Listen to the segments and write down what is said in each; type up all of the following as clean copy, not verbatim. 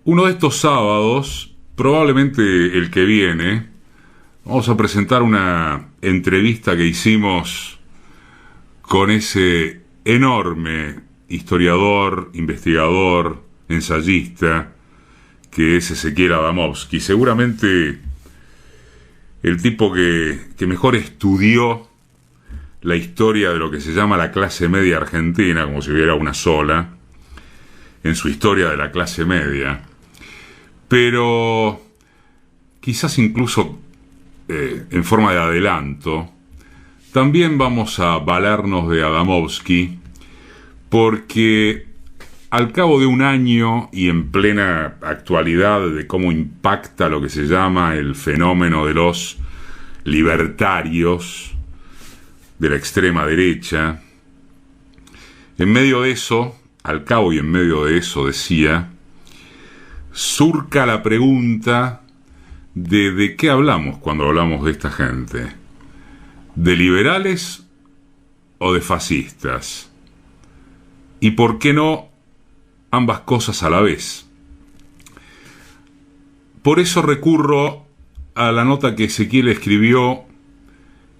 Uno de estos sábados, probablemente el que viene, vamos a presentar una entrevista que hicimos con ese enorme historiador, investigador, ensayista, que es Ezequiel Adamovsky. Seguramente el tipo que mejor estudió la historia de lo que se llama la clase media argentina, como si hubiera una sola, en su historia de la clase media. Pero quizás incluso en forma de adelanto, también vamos a valernos de Adamovsky, porque al cabo de un año y en plena actualidad de cómo impacta lo que se llama el fenómeno de los libertarios de la extrema derecha, en medio de eso, al cabo y en medio de eso, decía, surca la pregunta de qué hablamos cuando hablamos de esta gente. ¿De liberales o de fascistas? ¿Y por qué no ambas cosas a la vez? Por eso recurro a la nota que Ezequiel escribió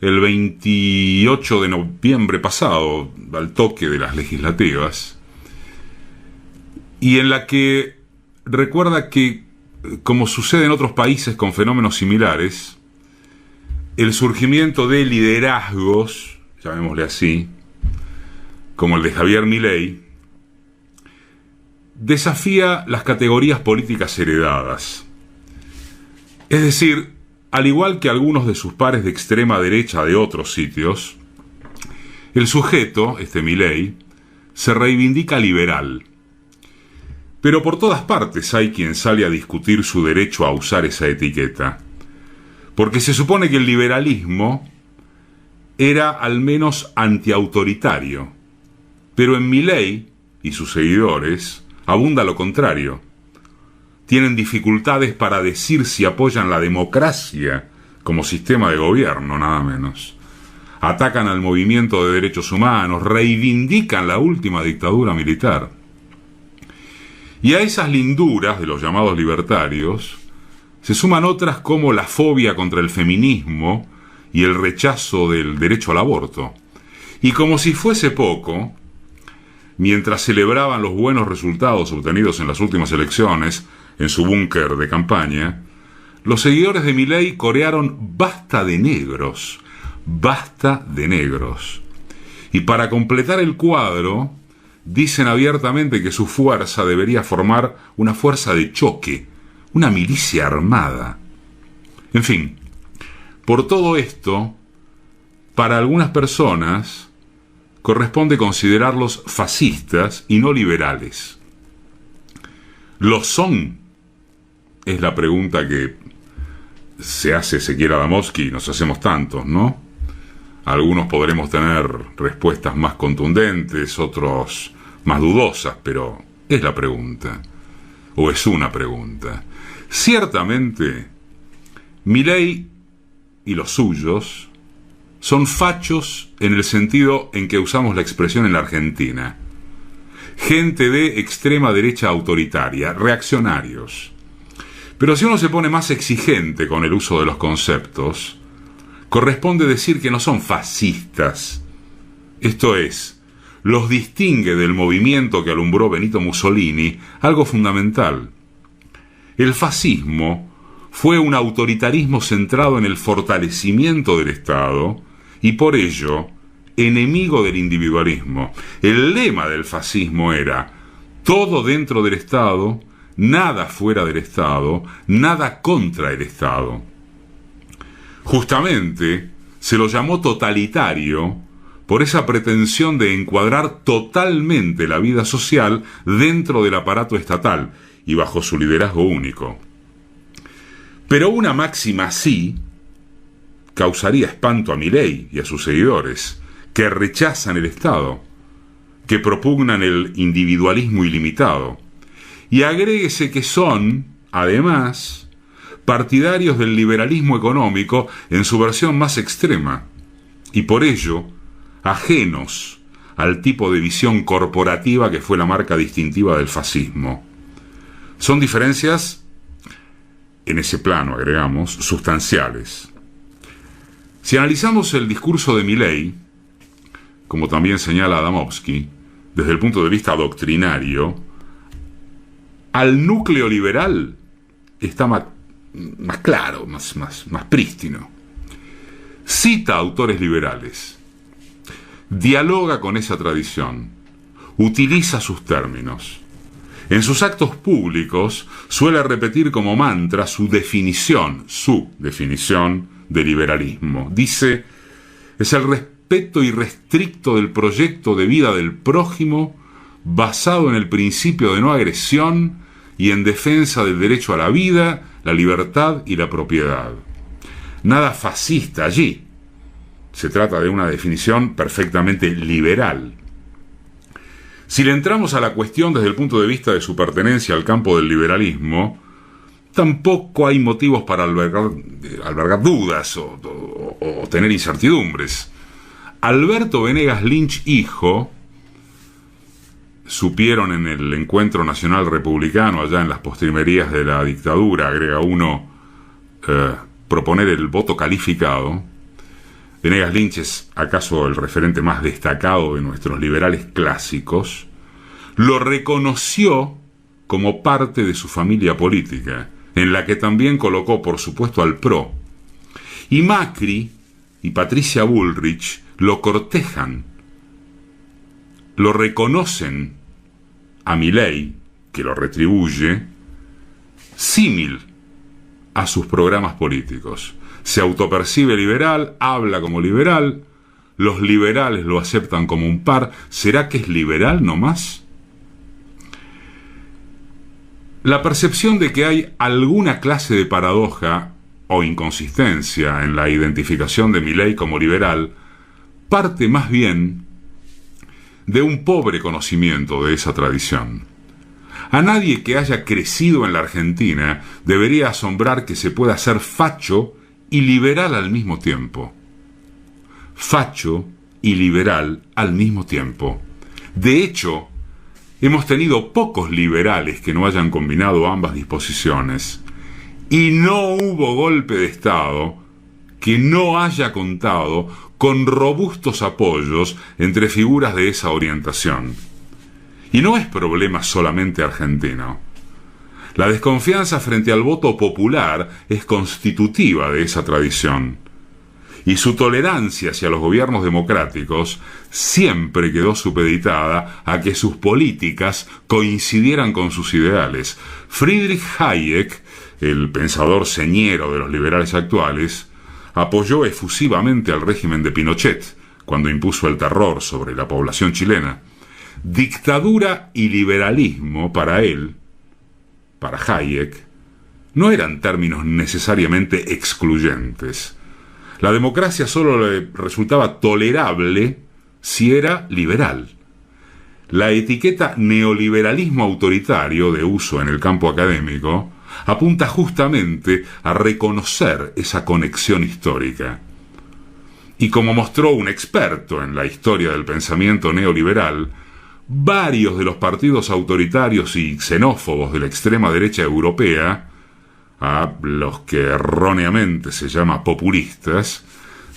el 28 de noviembre pasado, al toque de las legislativas, y en la que recuerda que, como sucede en otros países con fenómenos similares, el surgimiento de liderazgos, llamémosle así, como el de Javier Milei, desafía las categorías políticas heredadas. Es decir, al igual que algunos de sus pares de extrema derecha de otros sitios, el sujeto, este Milei, se reivindica liberal. Pero por todas partes hay quien sale a discutir su derecho a usar esa etiqueta, porque se supone que el liberalismo era al menos antiautoritario, pero en Milei y sus seguidores abunda lo contrario. Tienen dificultades para decir si apoyan la democracia como sistema de gobierno, nada menos. Atacan al movimiento de derechos humanos, reivindican la última dictadura militar. Y a esas linduras de los llamados libertarios se suman otras como la fobia contra el feminismo y el rechazo del derecho al aborto. Y como si fuese poco, mientras celebraban los buenos resultados obtenidos en las últimas elecciones en su búnker de campaña, los seguidores de Milei corearon "basta de negros, basta de negros". Y para completar el cuadro, dicen abiertamente que su fuerza debería formar una fuerza de choque, una milicia armada. En fin, por todo esto, para algunas personas corresponde considerarlos fascistas y no liberales. ¿Lo son? Es la pregunta que se hace Ezequiel Adamovsky y nos hacemos tantos, ¿no? Algunos podremos tener respuestas más contundentes, otros más dudosas, pero es la pregunta, o es una pregunta. Ciertamente, Milei y los suyos son fachos en el sentido en que usamos la expresión en la Argentina. Gente de extrema derecha autoritaria, reaccionarios. Pero si uno se pone más exigente con el uso de los conceptos, corresponde decir que no son fascistas. Esto es, los distingue del movimiento que alumbró Benito Mussolini algo fundamental. El fascismo fue un autoritarismo centrado en el fortalecimiento del Estado y por ello enemigo del individualismo. El lema del fascismo era todo dentro del Estado, nada fuera del Estado, nada contra el Estado. Justamente se lo llamó totalitario por esa pretensión de encuadrar totalmente la vida social dentro del aparato estatal y bajo su liderazgo único. Pero una máxima así causaría espanto a Milei y a sus seguidores, que rechazan el Estado, que propugnan el individualismo ilimitado. Y agréguese que son, además, partidarios del liberalismo económico en su versión más extrema, y por ello ajenos al tipo de visión corporativa que fue la marca distintiva del fascismo. Son diferencias, en ese plano agregamos, sustanciales. Si analizamos el discurso de Milei, como también señala Adamowski, desde el punto de vista doctrinario, al núcleo liberal está más claro, más prístino. Cita autores liberales, dialoga con esa tradición, utiliza sus términos. En sus actos públicos suele repetir como mantra su definición de liberalismo. Dice, es el respeto irrestricto del proyecto de vida del prójimo basado en el principio de no agresión y en defensa del derecho a la vida, la libertad y la propiedad. Nada fascista allí. Se trata de una definición perfectamente liberal. Si le entramos a la cuestión desde el punto de vista de su pertenencia al campo del liberalismo, tampoco hay motivos para albergar dudas o tener incertidumbres. Alberto Venegas Lynch, hijo, supieron en el Encuentro Nacional Republicano, allá en las postrimerías de la dictadura, agrega uno, proponer el voto calificado. Venegas Lynch es acaso el referente más destacado de nuestros liberales clásicos. Lo reconoció como parte de su familia política, en la que también colocó, por supuesto, al PRO. Y Macri y Patricia Bullrich lo cortejan, lo reconocen a Milei, que lo retribuye, símil a sus programas políticos. Se autopercibe liberal, habla como liberal, los liberales lo aceptan como un par. ¿Será que es liberal nomás? La percepción de que hay alguna clase de paradoja o inconsistencia en la identificación de Milei como liberal parte más bien de un pobre conocimiento de esa tradición. A nadie que haya crecido en la Argentina debería asombrar que se pueda ser facho y liberal al mismo tiempo. Facho y liberal al mismo tiempo. De hecho, hemos tenido pocos liberales que no hayan combinado ambas disposiciones, y no hubo golpe de Estado que no haya contado con robustos apoyos entre figuras de esa orientación. Y no es problema solamente argentino. La desconfianza frente al voto popular es constitutiva de esa tradición, y su tolerancia hacia los gobiernos democráticos siempre quedó supeditada a que sus políticas coincidieran con sus ideales. Friedrich Hayek, el pensador señero de los liberales actuales, apoyó efusivamente al régimen de Pinochet cuando impuso el terror sobre la población chilena. Dictadura y liberalismo para él, para Hayek, no eran términos necesariamente excluyentes. La democracia solo le resultaba tolerable si era liberal. La etiqueta neoliberalismo autoritario, de uso en el campo académico, apunta justamente a reconocer esa conexión histórica. Y como mostró un experto en la historia del pensamiento neoliberal, varios de los partidos autoritarios y xenófobos de la extrema derecha europea, a los que erróneamente se llama populistas,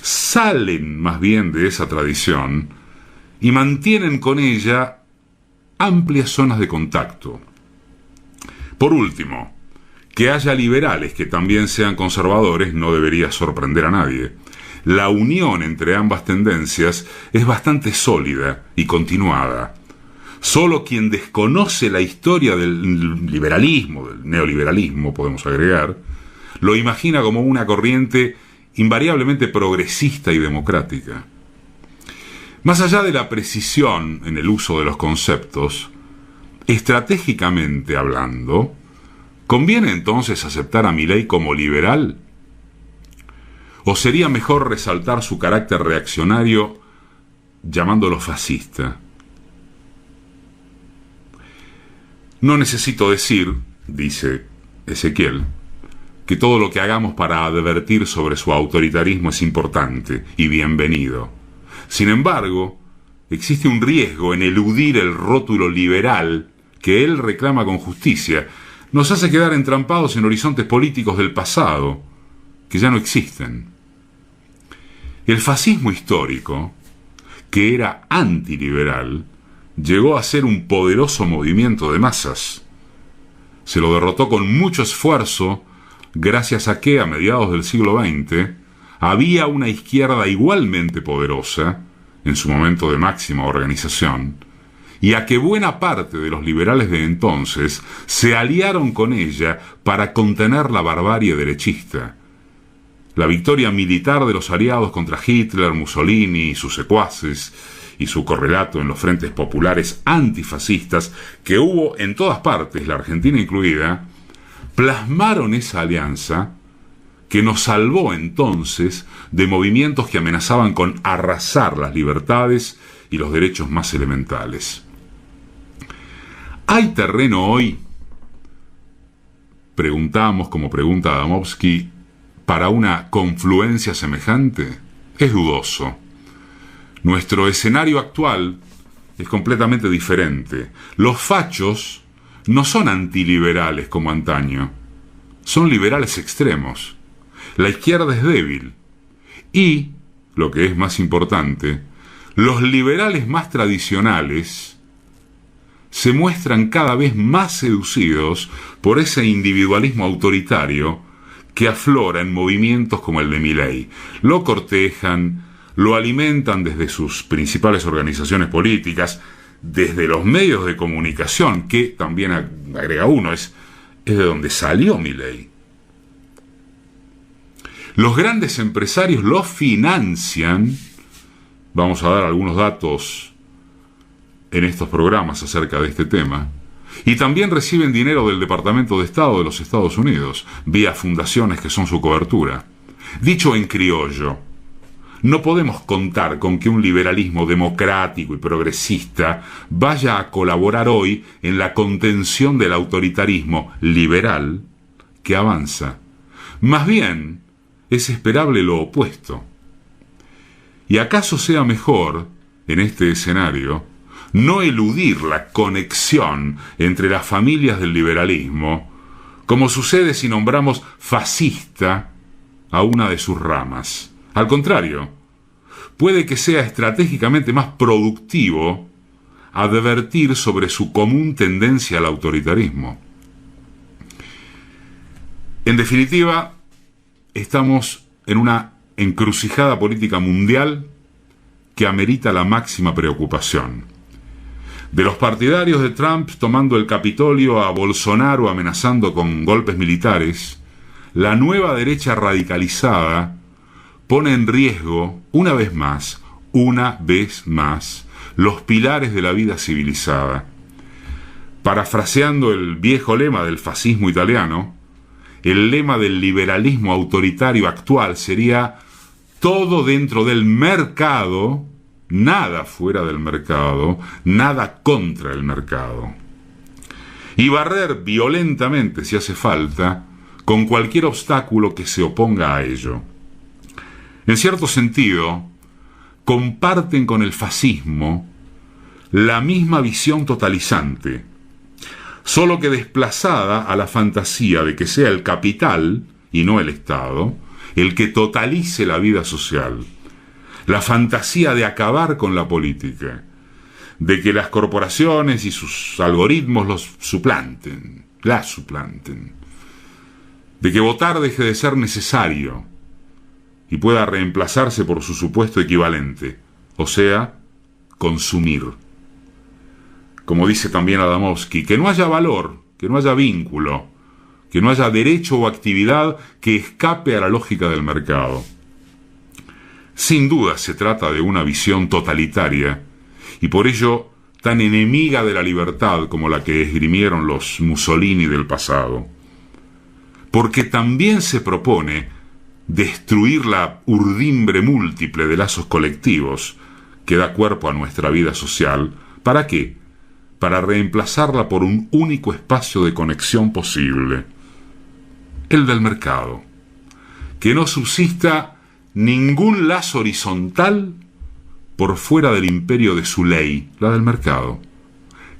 salen más bien de esa tradición y mantienen con ella amplias zonas de contacto. Por último, que haya liberales que también sean conservadores no debería sorprender a nadie. La unión entre ambas tendencias es bastante sólida y continuada. Solo quien desconoce la historia del liberalismo, del neoliberalismo, podemos agregar, lo imagina como una corriente invariablemente progresista y democrática. Más allá de la precisión en el uso de los conceptos, estratégicamente hablando, ¿conviene entonces aceptar a Milei como liberal? ¿O sería mejor resaltar su carácter reaccionario llamándolo fascista? No necesito decir, dice Ezequiel, que todo lo que hagamos para advertir sobre su autoritarismo es importante y bienvenido. Sin embargo, existe un riesgo en eludir el rótulo liberal que él reclama con justicia, nos hace quedar entrampados en horizontes políticos del pasado, que ya no existen. El fascismo histórico, que era antiliberal, llegó a ser un poderoso movimiento de masas. Se lo derrotó con mucho esfuerzo, gracias a que, a mediados del siglo XX, había una izquierda igualmente poderosa, en su momento de máxima organización, y a que buena parte de los liberales de entonces se aliaron con ella para contener la barbarie derechista. La victoria militar de los aliados contra Hitler, Mussolini y sus secuaces, y su correlato en los frentes populares antifascistas que hubo en todas partes, la Argentina incluida, plasmaron esa alianza que nos salvó entonces de movimientos que amenazaban con arrasar las libertades y los derechos más elementales. ¿Hay terreno hoy, preguntamos como pregunta Adamovsky, para una confluencia semejante? Es dudoso. Nuestro escenario actual es completamente diferente. Los fachos no son antiliberales como antaño, son liberales extremos. La izquierda es débil y, lo que es más importante, los liberales más tradicionales se muestran cada vez más seducidos por ese individualismo autoritario que aflora en movimientos como el de Milei. Lo cortejan, lo alimentan desde sus principales organizaciones políticas, desde los medios de comunicación, que también agrega uno, es de donde salió Milei. Los grandes empresarios lo financian. Vamos a dar algunos datos en estos programas acerca de este tema. Y también reciben dinero del Departamento de Estado de los Estados Unidos, vía fundaciones que son su cobertura. Dicho en criollo, no podemos contar con que un liberalismo democrático y progresista vaya a colaborar hoy en la contención del autoritarismo liberal que avanza. Más bien, es esperable lo opuesto. ¿Y acaso sea mejor, en este escenario, no eludir la conexión entre las familias del liberalismo, como sucede si nombramos fascista a una de sus ramas? Al contrario, puede que sea estratégicamente más productivo advertir sobre su común tendencia al autoritarismo. En definitiva, estamos en una encrucijada política mundial que amerita la máxima preocupación. De los partidarios de Trump tomando el Capitolio a Bolsonaro amenazando con golpes militares, la nueva derecha radicalizada pone en riesgo, una vez más, los pilares de la vida civilizada. Parafraseando el viejo lema del fascismo italiano, el lema del liberalismo autoritario actual sería: todo dentro del mercado, nada fuera del mercado, nada contra el mercado. Y barrer violentamente, si hace falta, con cualquier obstáculo que se oponga a ello. En cierto sentido, comparten con el fascismo la misma visión totalizante, solo que desplazada a la fantasía de que sea el capital, y no el Estado, el que totalice la vida social. La fantasía de acabar con la política, de que las corporaciones y sus algoritmos las suplanten, de que votar deje de ser necesario y pueda reemplazarse por su supuesto equivalente, o sea, consumir. Como dice también Adamovsky, que no haya valor, que no haya vínculo, que no haya derecho o actividad que escape a la lógica del mercado. Sin duda se trata de una visión totalitaria y por ello tan enemiga de la libertad como la que esgrimieron los Mussolini del pasado. Porque también se propone destruir la urdimbre múltiple de lazos colectivos que da cuerpo a nuestra vida social. ¿Para qué? Para reemplazarla por un único espacio de conexión posible, el del mercado. Que no subsista ningún lazo horizontal por fuera del imperio de su ley, la del mercado.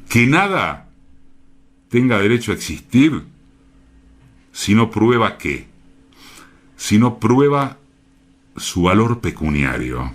Que nada tenga derecho a existir si no prueba qué, si no prueba su valor pecuniario.